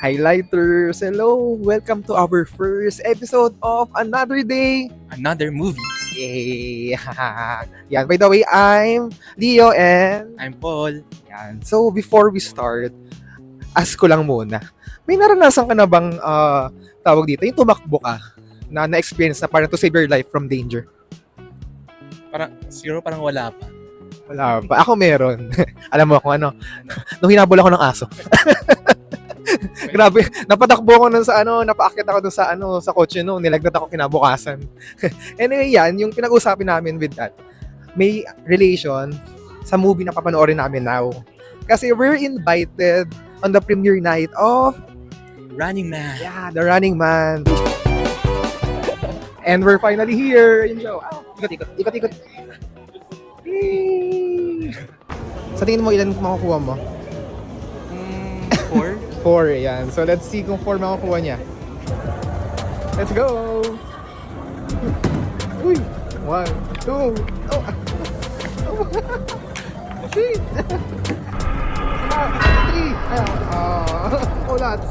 Highlighters, hello! Welcome to our first episode of Another Day! Another movie. Yay! Yan, by the way, I'm Leo and... I'm Paul. Yan. So, before we start, ask ko lang muna. May naranasan ka na bang, tawag dito, yung tumakbo ka na na-experience na parang to save your life from danger? Parang wala pa. Wala ba? Ako meron. Alam mo kung ano? Nung hinabol ako ng aso. Grabe, napatakbo ako nun sa napaakyat ako dun sa kotse noon, nilagnat ako kinabukasan. Anyway, yan, yung pinag-usapin namin with that, may relation sa movie na papanoorin namin now. Kasi we're invited on the premiere night of Running Man. The Running Man. And we're finally here. Yun siya. Ikot. Yay! Sa tingin mo, ilan makukuha mo? 4? 4, yan. So, let's see kung 4 makukuha niya. Let's go! Uy! 1, 2, oh! Shit! 3! Oh, lots!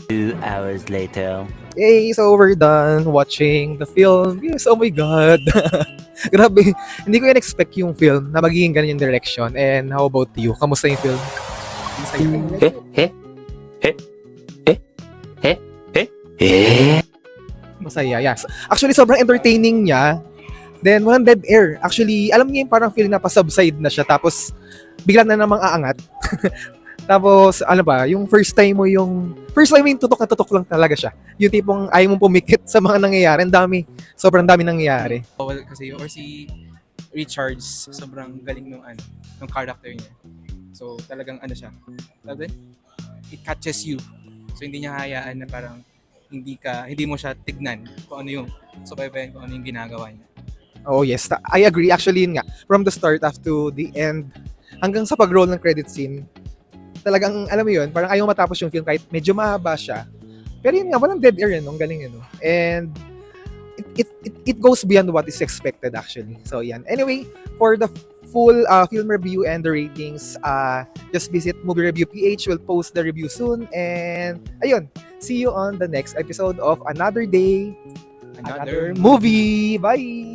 Two hours later. Yay! So, we're done watching the film. Yes, oh my God! Grabe, hindi ko in-expect yung film na magiging ganyan yung direction. And how about you? Kamusta yung film? Masaya, yes. Actually, sobrang entertaining niya. Then, walang dead air. Actually, alam niyo yung parang feeling na pa-subside na siya. Tapos, bigla na namang aangat. Tapos, yung first time mo yung tutok na tutok lang talaga siya. Yung tipong ayaw mong pumikit sa mga nangyayari. Sobrang dami nangyayari. Kasi si Richards, sobrang galing nung character niya. So, talagang siya. It catches you. So, hindi niya hayaan na parang hindi mo siya tignan kung ano yung subaybayan, kung ano yung ginagawa niya. Oh yes, I agree. Actually, yun nga, from the start up to the end, hanggang sa pag-roll ng credit scene, talagang, alam mo yun, parang ayaw matapos yung film kahit medyo mahaba siya. Pero yun nga, walang dead air yun, ang galing yun. And it goes beyond what is expected actually. So yan. Anyway, for the full film review and the ratings, just visit Movie Review PH. We'll post the review soon. And ayun, see you on the next episode of Another Day, Another Movie. Bye!